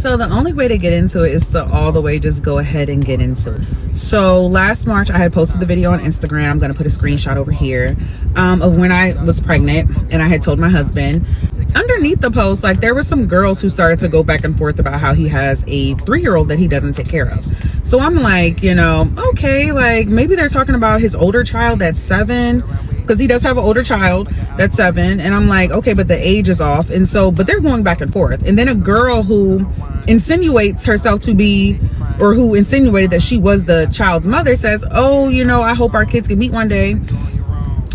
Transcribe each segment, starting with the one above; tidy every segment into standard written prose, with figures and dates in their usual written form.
So the only way to get into it is to all the way just go ahead and get into it. So last March I had posted the video on Instagram. I'm gonna put a screenshot over here of when I was pregnant, and I had told my husband. Underneath the post, like, there were some girls who started to go back and forth about how he has a 3-year-old that he doesn't take care of. So I'm like, you know, okay, like maybe they're talking about his older child that's 7, because he does have an older child that's 7. And I'm like, okay, but the age is off. And so, but they're going back and forth. And then a girl who insinuates herself to be, or who insinuated that she was the child's mother, says, oh, you know, I hope our kids can meet one day.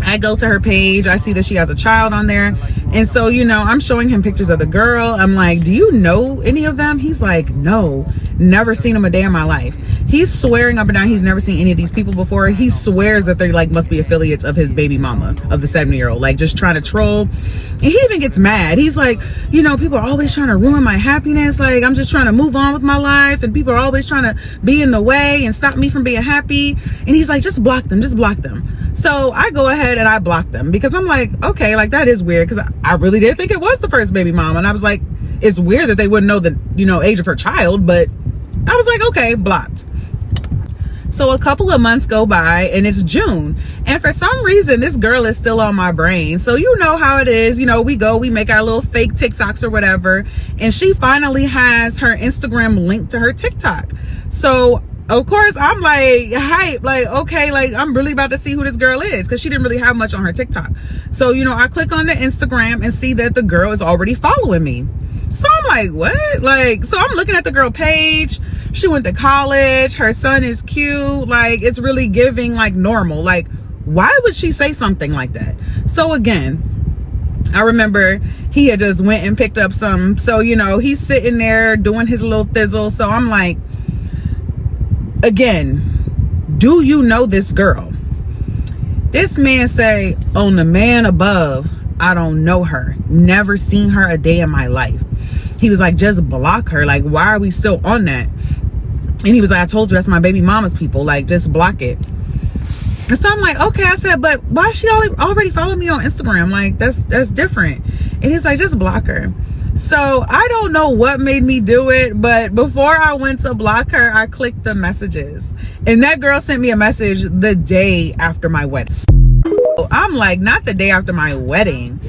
I go to her page, I see that she has a child on there. And so, you know, I'm showing him pictures of the girl. I'm like, do you know any of them? He's like, no, never seen them a day in my life. He's swearing up and down he's never seen any of these people before. He swears that they're like, must be affiliates of his baby mama, of the 7-year-old, like just trying to troll. And he even gets mad. He's like, you know, people are always trying to ruin my happiness. Like, I'm just trying to move on with my life, and people are always trying to be in the way and stop me from being happy. And he's like, just block them, just block them. So I go ahead and I block them, because I'm like, okay, like that is weird, because I really did think it was the first baby mama. And I was like, it's weird that they wouldn't know the, you know, age of her child, but I was like, okay, blocked. So a couple of months go by and it's June, and for some reason this girl is still on my brain. So you know how it is, you know, we make our little fake TikToks or whatever, and she finally has her Instagram linked to her TikTok. So of course I'm like hype, like, okay, like I'm really about to see who this girl is, because she didn't really have much on her TikTok. So, you know, I click on the Instagram and see that the girl is already following me. So I'm like, what? Like, so I'm looking at the girl page. She went to college. Her son is cute. Like, it's really giving like normal. Like, why would she say something like that? So again, I remember he had just went and picked up some. So, you know, he's sitting there doing his little thizzle. So I'm like, again, do you know this girl? This man say, on the man above, I don't know her. Never seen her a day in my life. He was like, just block her. Like, why are we still on that? And he was like, I told you that's my baby mama's people. Like, just block it. And so I'm like, okay. I said, but why she already followed me on Instagram? Like, that's different. And he's like, just block her. So I don't know what made me do it, but before I went to block her, I clicked the messages. And that girl sent me a message the day after my wedding. So I'm like, not the day after my wedding.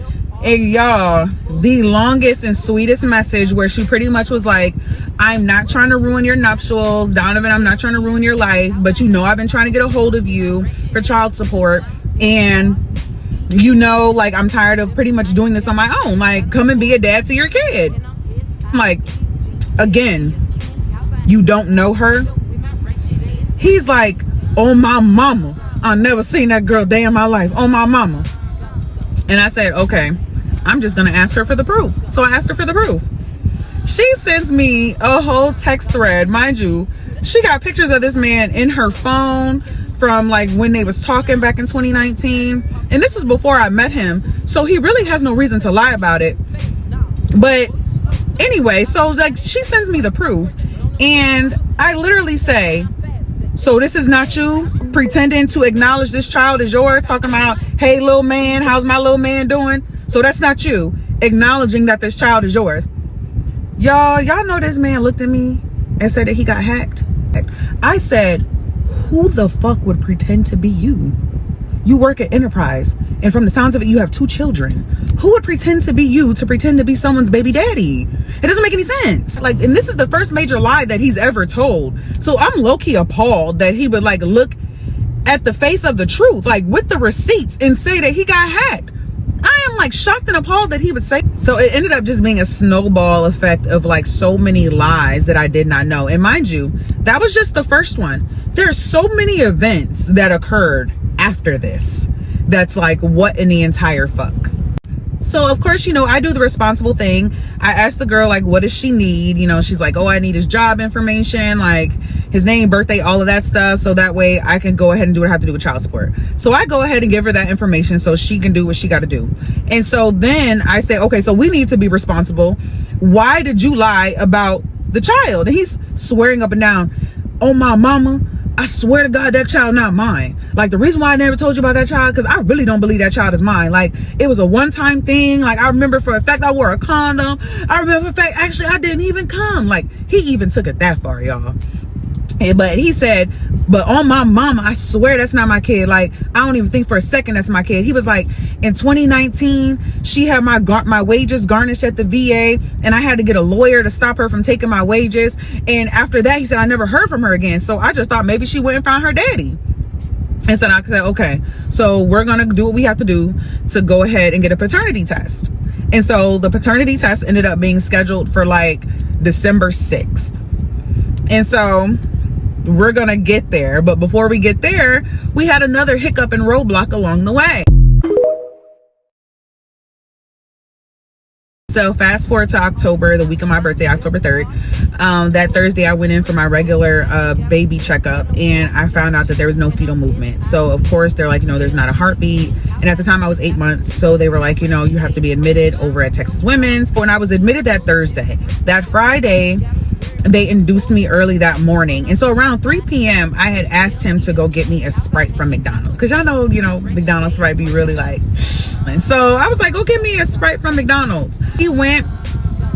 And y'all, the longest and sweetest message, where she pretty much was like, I'm not trying to ruin your nuptials, Donovan, I'm not trying to ruin your life, but you know I've been trying to get a hold of you for child support, and you know, like, I'm tired of pretty much doing this on my own. Like, come and be a dad to your kid. I'm like, again, you don't know her? He's like, oh my mama, I never seen that girl day in my life. Oh my mama. And I said, okay, I'm just gonna ask her for the proof. So I asked her for the proof. She sends me a whole text thread. Mind you, she got pictures of this man in her phone from like when they was talking back in 2019. And this was before I met him. So he really has no reason to lie about it. But anyway, so like she sends me the proof, and I literally say, so this is not you pretending to acknowledge this child is yours, talking about, hey, little man, how's my little man doing? So that's not you acknowledging that this child is yours. Y'all know this man looked at me and said that he got hacked. I said, who the fuck would pretend to be you? You work at Enterprise, and from the sounds of it, you have 2 children. Who would pretend to be you to pretend to be someone's baby daddy? It doesn't make any sense. Like, and this is the first major lie that he's ever told. So I'm low-key appalled that he would like look at the face of the truth, like with the receipts, and say that he got hacked. I am like shocked and appalled that he would say. So it ended up just being a snowball effect of like so many lies that I did not know. And mind you, that was just the first one. There's so many events that occurred after this that's like, what in the entire fuck? So of course, you know, I do the responsible thing. I asked the girl, like, what does she need? You know, she's like, oh, I need his job information, like his name, birthday, all of that stuff, so that way I can go ahead and do what I have to do with child support. So I go ahead and give her that information so she can do what she got to do. And so then I say, okay, so we need to be responsible. Why did you lie about the child? And he's swearing up and down, oh my mama, I swear to God, that child not mine. Like, the reason why I never told you about that child, because I really don't believe that child is mine. Like, it was a one-time thing. Like, I remember for a fact I wore a condom. I remember for a fact, actually, I didn't even come. Like, he even took it that far, y'all. But he said, but on my mama, I swear that's not my kid. Like, I don't even think for a second that's my kid. He was like, in 2019, she had my wages garnished at the VA, and I had to get a lawyer to stop her from taking my wages. And after that, he said, I never heard from her again. So I just thought maybe she went and found her daddy. And so I said, okay, so we're going to do what we have to do to go ahead and get a paternity test. And so the paternity test ended up being scheduled for like December 6th. And so we're gonna get there, but before we get there, we had another hiccup and roadblock along the way. So fast forward to October, the week of my birthday, October 3rd. That Thursday, I went in for my regular baby checkup, and I found out that there was no fetal movement. So of course, they're like, there's not a heartbeat. And at the time I was 8 months. So they were like, you have to be admitted over at Texas Women's. When I was admitted that Thursday, that Friday, they induced me early that morning. And so around 3 p.m. I had asked him to go get me a Sprite from McDonald's, because y'all know, McDonald's Sprite be really like. And so I was like, go get me a Sprite from McDonald's. He went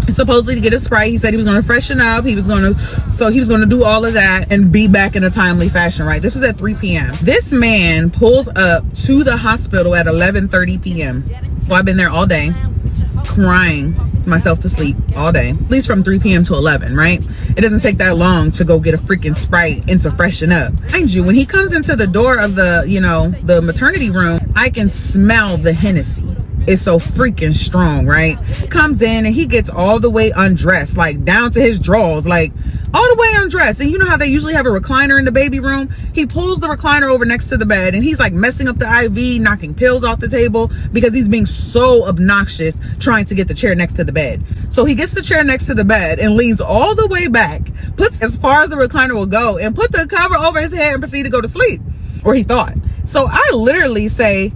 supposedly to get a Sprite. He said he was going to freshen up. He was going to do all of that and be back in a timely fashion, right? This was at 3 p.m. This man pulls up to the hospital at 11:30 p.m. Well, I've been there all day, crying myself to sleep all day, at least from 3 p.m. to 11, right? It doesn't take that long to go get a freaking Sprite and to freshen up. Mind you, when he comes into the door of the maternity room, I can smell the Hennessy. It's so freaking strong, right? He comes in and he gets all the way undressed, like down to his drawers, like all the way undressed. And you know how they usually have a recliner in the baby room? He pulls the recliner over next to the bed, and he's like messing up the IV, knocking pills off the table because he's being so obnoxious trying to get the chair next to the bed. So he gets the chair next to the bed and leans all the way back, puts as far as the recliner will go, and put the cover over his head and proceed to go to sleep. Or he thought. So I literally say,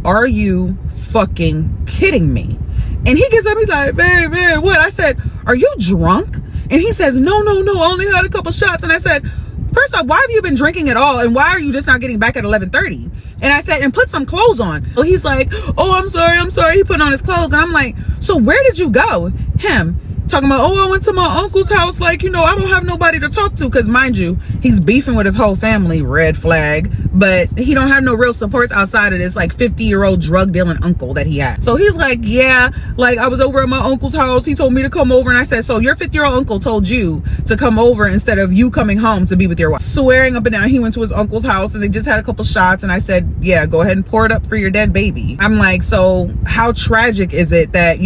are you fucking kidding me? And he gets up, he's like, man, what? I said, are you drunk? And he says, no, I only had a couple shots. And I said, first off, why have you been drinking at all? And why are you just not getting back at 11:30? And I said, and put some clothes on. So he's like, oh, I'm sorry. He put on his clothes. And I'm like, so where did you go? Him talking about, oh, I went to my uncle's house. Like, I don't have nobody to talk to. Because mind you, he's beefing with his whole family, red flag. But he don't have no real supports outside of this like 50-year-old drug dealing uncle that he had. So he's like, yeah, like I was over at my uncle's house. He told me to come over. And I said, so your 50-year-old uncle told you to come over instead of you coming home to be with your wife. Swearing up and down, he went to his uncle's house and they just had a couple shots. And I said, yeah, go ahead and pour it up for your dead baby. I'm like, so how tragic is it that,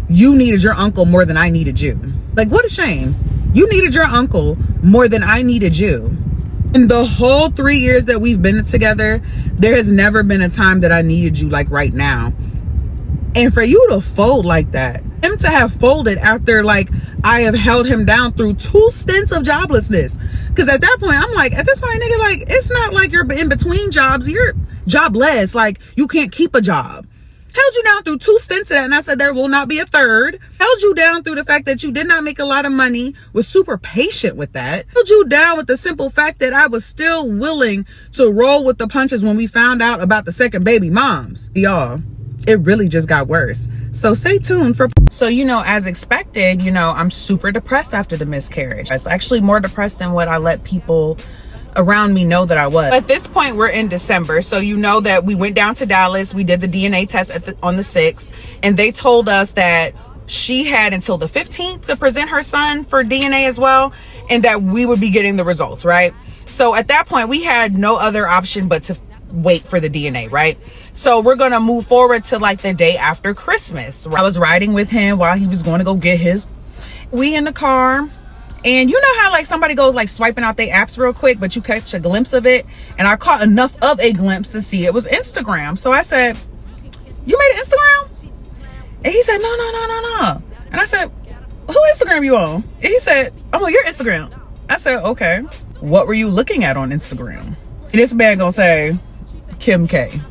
you needed your uncle more than I needed you? Like, what a shame. You needed your uncle more than I needed you. In the whole 3 years that we've been together, there has never been a time that I needed you like right now. And for you to fold like that, him to have folded after like I have held him down through 2 stints of joblessness. Because at that point, I'm like, at this point, nigga, like, it's not like you're in between jobs. You're jobless. Like, you can't keep a job. Held you down through 2 stints of that, and I said there will not be a third. Held you down through the fact that you did not make a lot of money, was super patient with that. Held you down with the simple fact that I was still willing to roll with the punches when we found out about the second baby moms. Y'all, it really just got worse. So stay tuned for... So, as expected, I'm super depressed after the miscarriage. I was actually more depressed than what I let people around me know that I was. At this point, we're in December, so that we went down to Dallas. We did the DNA test on the 6th, and they told us that she had until the 15th to present her son for DNA as well, and that we would be getting the results, right? So at that point, we had no other option but to wait for the DNA, right? So we're gonna move forward to like the day after Christmas. I was riding with him while he was going to go get his. We in the car. And you know how like somebody goes like swiping out their apps real quick, but you catch a glimpse of it? And I caught enough of a glimpse to see it was Instagram. So I said, you made an Instagram? And he said, no. And I said, who Instagram you on? And he said, I'm on your Instagram. I said, okay. What were you looking at on Instagram? And this man gonna say, Kim K.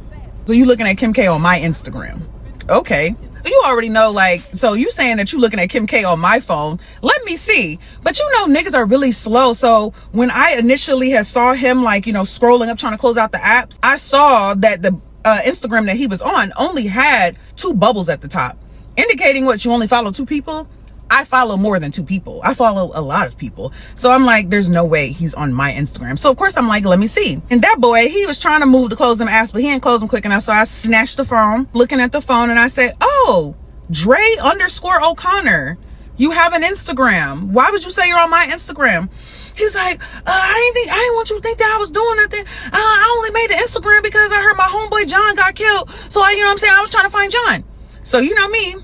So you looking at Kim K on my Instagram. Okay. You already know, like, so you saying that you looking at Kim K on my phone. Let me see. But you know, niggas are really slow. So when I initially had saw him, like, you know, scrolling up trying to close out the apps, I saw that the Instagram that he was on only had 2 bubbles at the top, indicating what, you only follow 2 people. I follow more than 2 people. I follow a lot of people. So I'm like, there's no way he's on my Instagram. So of course I'm like, let me see. And that boy, he was trying to move to close them apps, but he didn't close them quick enough. So I snatched the phone, looking at the phone, and I said, oh, Dre_O'Connor, you have an Instagram. Why would you say you're on my Instagram? He was like, I didn't want you to think that I was doing nothing. I only made the Instagram because I heard my homeboy John got killed. So you know what I'm saying? I was trying to find John. So you know me,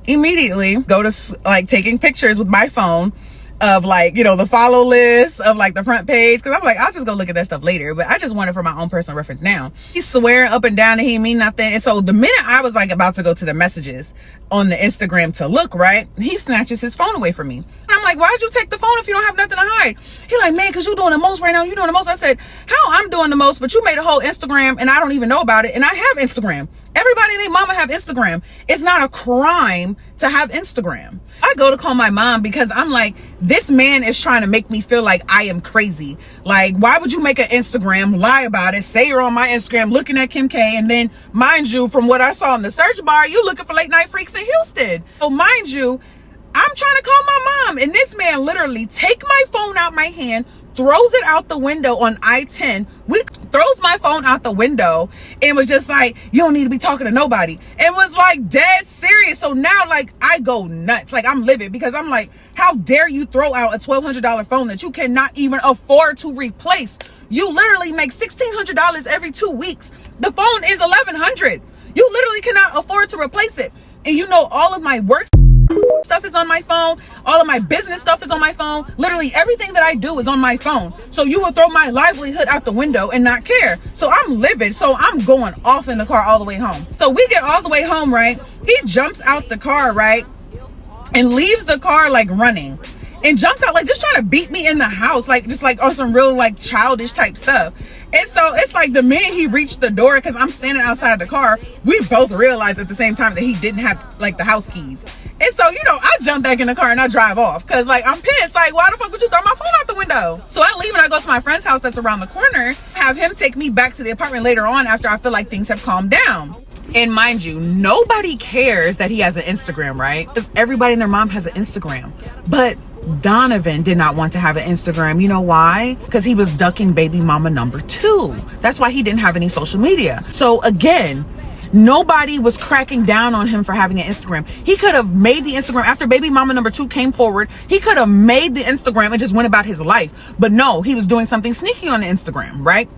immediately go to like taking pictures with my phone of, like, you know, the follow list of, like, the front page, because I'm like, I'll just go look at that stuff later, but I just want it for my own personal reference now. He's swearing up and down that he mean nothing. And so the minute I was like about to go to the messages on the Instagram to look, right, he snatches his phone away from me. And I'm like, why'd you take the phone if you don't have nothing to hide? He like, man, because you're doing the most right now. You're doing the most. I said, how I'm doing the most, but you made a whole Instagram and I don't even know about it. And I have Instagram. Everybody and their mama have Instagram. It's not a crime to have Instagram. I go to call my mom because I'm like, this man is trying to make me feel like I am crazy. Like, why would you make an Instagram, lie about it, say you're on my Instagram looking at Kim K, and then, mind you, from what I saw in the search bar, you looking for late night freaks in Houston. So mind you, I'm trying to call my mom, and this man literally take my phone out my hand, throws it out the window on I-10, throws my phone out the window, and was just like, you don't need to be talking to nobody, and was like dead serious. So now, like, I go nuts. Like, I'm livid because I'm like, how dare you throw out a $1,200 phone that you cannot even afford to replace? You literally make $1,600 every 2 weeks. The phone is $1,100. You literally cannot afford to replace it. And you know, all of my work stuff is on my phone, all of my business stuff is on my phone, literally everything that I do is on my phone. So you will throw my livelihood out the window and not care. So I'm livid. So I'm going off in the car all the way home. So we get all the way home, right? He jumps out the car, right, and leaves the car like running, and jumps out like just trying to beat me in the house, like just like on some real like childish type stuff. And so it's like the minute he reached the door, because I'm standing outside the car, we both realized at the same time that he didn't have like the house keys. And so, you know, I jump back in the car and I drive off because, like, I'm pissed. Like, why the fuck would you throw my phone out the window? So I leave and I go to my friend's house that's around the corner, have him take me back to the apartment later on after I feel like things have calmed down. And mind you, nobody cares that he has an Instagram, right? Because everybody and their mom has an Instagram. But Donovan did not want to have an Instagram. You know why? Because he was ducking baby mama number 2. That's why he didn't have any social media. So again, nobody was cracking down on him for having an Instagram. He could have made the Instagram after baby mama number 2 came forward. He could have made the Instagram and just went about his life. But no, he was doing something sneaky on the Instagram, right?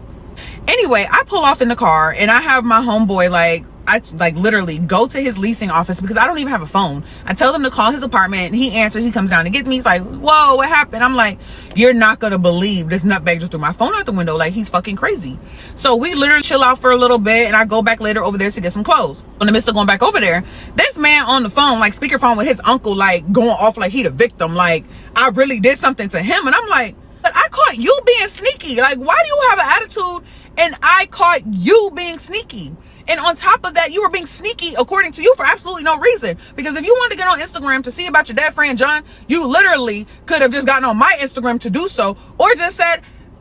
Anyway, I pull off in the car and I have my homeboy, like, I like literally go to his leasing office because I don't even have a phone. I tell them to call his apartment and he answers. He comes down to get me. He's like, whoa, what happened? I'm like, you're not going to believe this nutbag just threw my phone out the window. Like, he's fucking crazy. So we literally chill out for a little bit and I go back later over there to get some clothes. In the midst of going back over there, this man on the phone, like speakerphone with his uncle, like going off like he the victim. Like, I really did something to him. And I'm like, but I caught you being sneaky. Like, why do you have an attitude and I caught you being sneaky? And on top of that, you were being sneaky, according to you, for absolutely no reason. Because if you wanted to get on Instagram to see about your dead friend, John, you literally could have just gotten on my Instagram to do so. Or just said,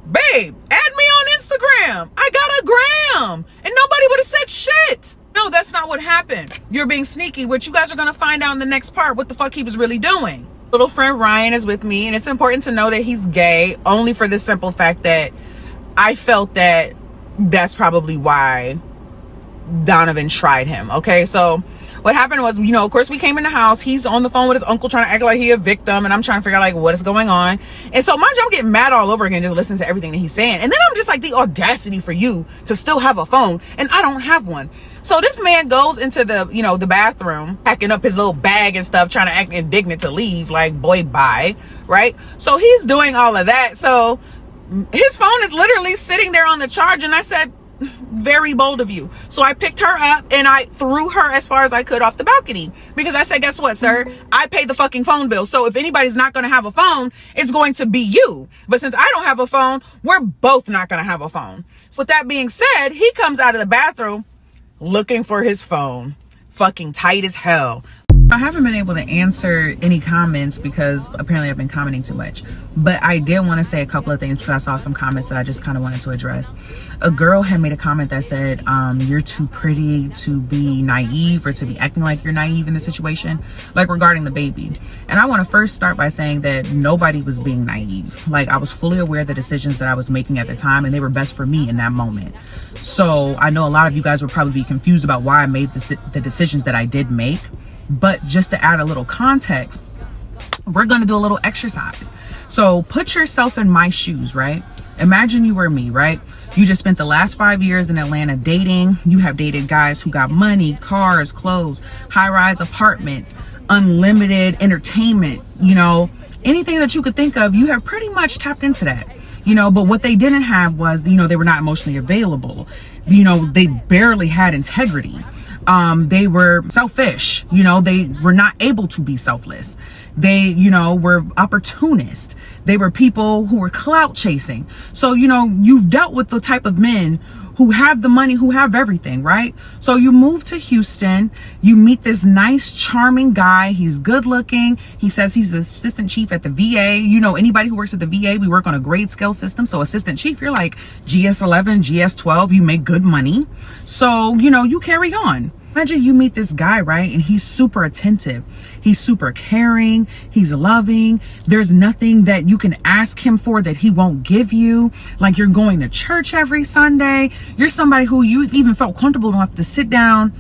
babe, add me on Instagram. I got a gram. And nobody would have said shit. No, that's not what happened. You're being sneaky, which you guys are going to find out in the next part what the fuck he was really doing. Little friend Ryan is with me. And it's important to know that he's gay, only for the simple fact that I felt that that's probably why Donovan tried him. Okay, so what happened was, you know, of course we came in the house, he's on the phone with his uncle trying to act like he a victim, and I'm trying to figure out like what is going on. And so mind you, I'm getting mad all over again just listening to everything that he's saying. And then I'm just like, the audacity for you to still have a phone and I don't have one. So this man goes into the, you know, the bathroom, packing up his little bag and stuff, trying to act indignant to leave, like, boy, bye, right? So he's doing all of that. So his phone is literally sitting there on the charge, and I said, very bold of you. So I picked her up and I threw her as far as I could off the balcony, because I said, guess what, sir? I paid the fucking phone bill. So if anybody's not going to have a phone, it's going to be you. But since I don't have a phone, we're both not going to have a phone. So with that being said, he comes out of the bathroom looking for his phone, fucking tight as hell. I haven't been able to answer any comments because apparently I've been commenting too much, but I did want to say a couple of things because I saw some comments that I just kind of wanted to address. A girl had made a comment that said, you're too pretty to be naive or to be acting like you're naive in the situation, like regarding the baby. And I want to first start by saying that nobody was being naive. Like, I was fully aware of the decisions that I was making at the time, and they were best for me in that moment. So I know a lot of you guys would probably be confused about why I made the decisions that I did make. But just to add a little context, we're going to do a little exercise. So put yourself in my shoes, right? Imagine you were me, right? You just spent the last 5 years in Atlanta dating. You have dated guys who got money, cars, clothes, high-rise apartments, unlimited entertainment, you know, anything that you could think of. You have pretty much tapped into that, you know, but what they didn't have was, you know, they were not emotionally available. You know, they barely had integrity. They were selfish, you know, they were not able to be selfless. They, you know, were opportunist. They were people who were clout chasing. So, you know, you've dealt with the type of men who have the money, who have everything, right? So you move to Houston, you meet this nice, charming guy. He's good looking. He says he's the assistant chief at the VA. You know, anybody who works at the VA, we work on a grade scale system. So assistant chief, you're like GS11, GS12, you make good money. So, you know, you carry on. Imagine you meet this guy, right? And he's super attentive. He's super caring. He's loving. There's nothing that you can ask him for that he won't give you. Like, you're going to church every Sunday. You're somebody who you even felt comfortable enough to sit down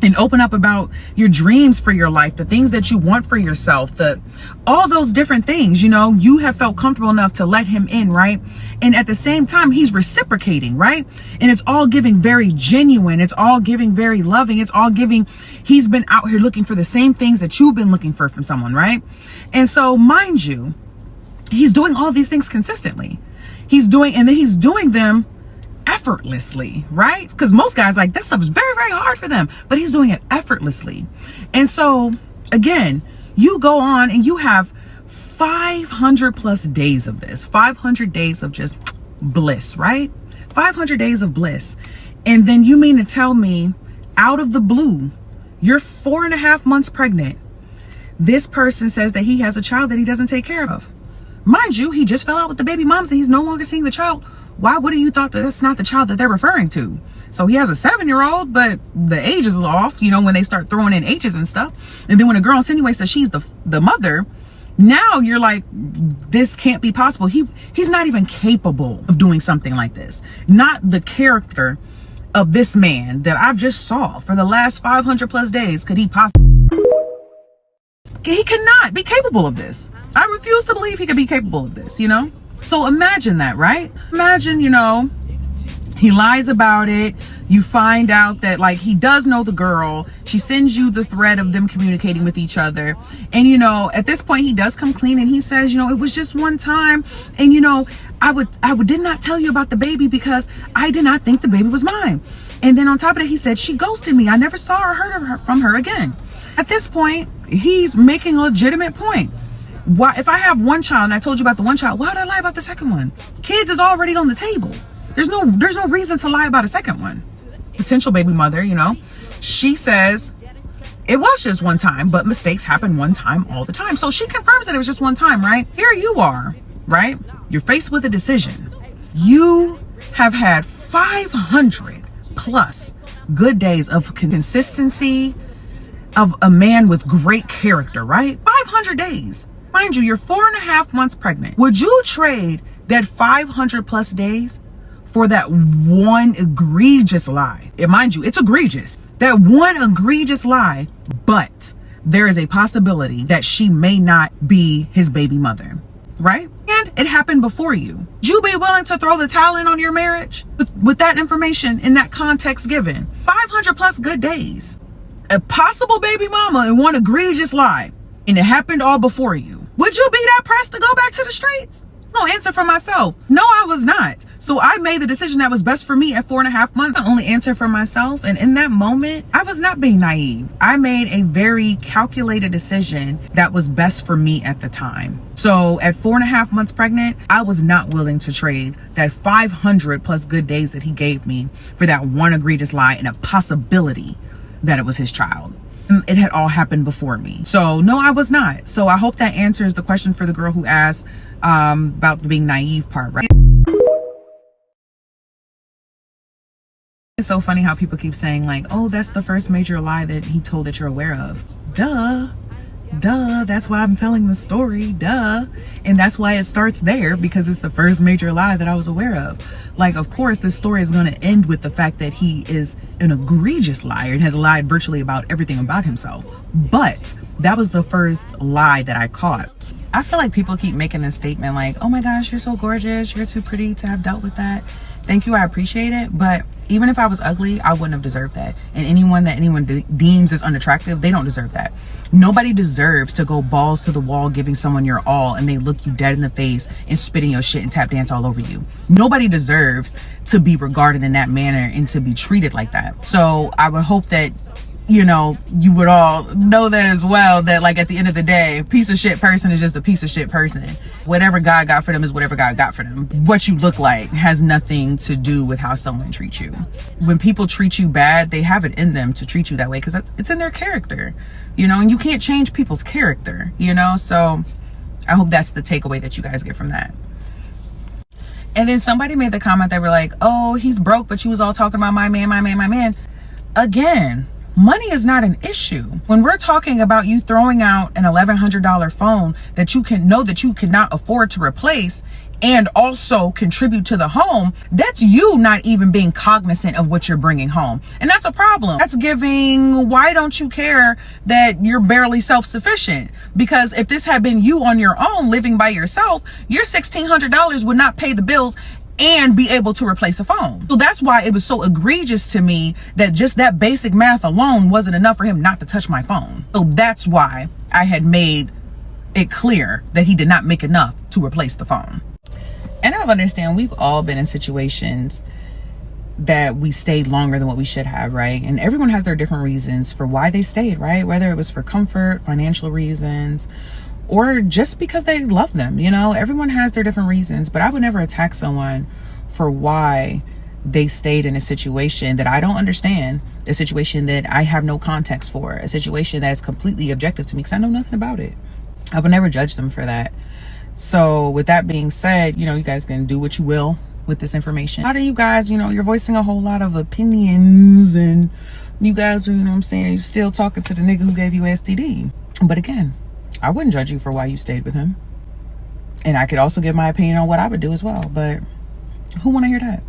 and open up about your dreams for your life, the things that you want for yourself, all those different things, you know, you have felt comfortable enough to let him in, right? And at the same time, he's reciprocating, right? And it's all giving very genuine. It's all giving very loving. It's all giving, he's been out here looking for the same things that you've been looking for from someone, right? And so, mind you, he's doing all these things consistently. He's doing them effortlessly, right? Because most guys, like, that stuff is very, very hard for them, but he's doing it effortlessly. And so again, you go on and you have 500 plus days of this, 500 days of just bliss, right? 500 days of bliss. And then you mean to tell me out of the blue, you're 4.5 months pregnant. This person says that he has a child that he doesn't take care of. Mind you, he just fell out with the baby moms and he's no longer seeing the child. Why would you thought that that's not the child that they're referring to? So he has a 7-year-old, but the age is off, you know, when they start throwing in ages and stuff. And then when a girl insinuates that she's the mother, now you're like, this can't be possible. He's not even capable of doing something like this. Not the character of this man that I've just saw for the last 500 plus days could he possibly. He cannot be capable of this. I refuse to believe he could be capable of this, you know? So imagine that, right? Imagine, you know, he lies about it. You find out that, like, he does know the girl. She sends you the thread of them communicating with each other. And, you know, at this point, he does come clean and he says, you know, it was just one time. And, you know, I did not tell you about the baby because I did not think the baby was mine. And then on top of that, he said, she ghosted me. I never saw or heard from her again. At this point, he's making a legitimate point. Why, if I have one child and I told you about the one child, why would I lie about the second one? Kids is already on the table. There's no reason to lie about a second one. Potential baby mother, you know, she says it was just one time, but mistakes happen one time all the time. So she confirms that it was just one time, right? Here you are, right? You're faced with a decision. You have had 500 plus good days of consistency, of a man with great character, right? 500 days. Mind you, you're 4.5 months pregnant. Would you trade that 500 plus days for that one egregious lie? And mind you, it's egregious. That one egregious lie, but there is a possibility that she may not be his baby mother, right? And it happened before you. Would you be willing to throw the towel in on your marriage with that information in that context given? 500 plus good days. A possible baby mama and one egregious lie. And it happened all before you. Would you be that pressed to go back to the streets? No, answer for myself. No, I was not. So I made the decision that was best for me at 4.5 months. I only answer for myself. And in that moment, I was not being naive. I made a very calculated decision that was best for me at the time. So at 4.5 months pregnant, I was not willing to trade that 500 plus good days that he gave me for that one egregious lie and a possibility that it was his child. It had all happened before me. So no, I was not. So I hope that answers the question for the girl who asked about the being naive part, right? It's so funny how people keep saying like, oh, that's the first major lie that he told that you're aware of. Duh. That's why I'm telling the story. Duh. And that's why it starts there, because it's the first major lie that I was aware of. Like, of course, this story is going to end with the fact that he is an egregious liar and has lied virtually about everything about himself. But that was the first lie that I caught. I feel like people keep making this statement like, oh my gosh, you're so gorgeous. You're too pretty to have dealt with that. Thank you. I appreciate it. But even if I was ugly, I wouldn't have deserved that. And anyone that anyone deems as unattractive, they don't deserve that. Nobody deserves to go balls to the wall giving someone your all and they look you dead in the face and spit in your shit and tap dance all over you. Nobody deserves to be regarded in that manner and to be treated like that. So I would hope that, you know, you would all know that as well, that like at the end of the day, a piece of shit person is just a piece of shit person. Whatever God got for them is whatever God got for them. What you look like has nothing to do with how someone treats you. When people treat you bad, they have it in them to treat you that way because it's in their character, you know, and you can't change people's character, you know. So I hope that's the takeaway that you guys get from that. And then somebody made the comment, they were like, oh, he's broke, but you was all talking about my man. Again, money is not an issue. When we're talking about you throwing out an $1,100 phone that you can know that you cannot afford to replace and also contribute to the home, that's you not even being cognizant of what you're bringing home. And that's a problem. That's giving, why don't you care that you're barely self-sufficient? Because if this had been you on your own living by yourself, your $1,600 would not pay the bills and be able to replace a phone. So that's why it was so egregious to me that just that basic math alone wasn't enough for him not to touch my phone. So that's why I had made it clear that he did not make enough to replace the phone. And I understand we've all been in situations that we stayed longer than what we should have, right? And everyone has their different reasons for why they stayed, right? Whether it was for comfort, financial reasons, or just because they love them, you know. Everyone has their different reasons, but I would never attack someone for why they stayed in a situation that I don't understand, a situation that I have no context for, a situation that is completely objective to me because I know nothing about it. I would never judge them for that. So with that being said, you know, you guys can do what you will with this information. A lot of you guys, you know, you're voicing a whole lot of opinions, and you guys, you know what I'm saying, you're still talking to the nigga who gave you STD. But again, I wouldn't judge you for why you stayed with him. And I could also give my opinion on what I would do as well. But who want to hear that?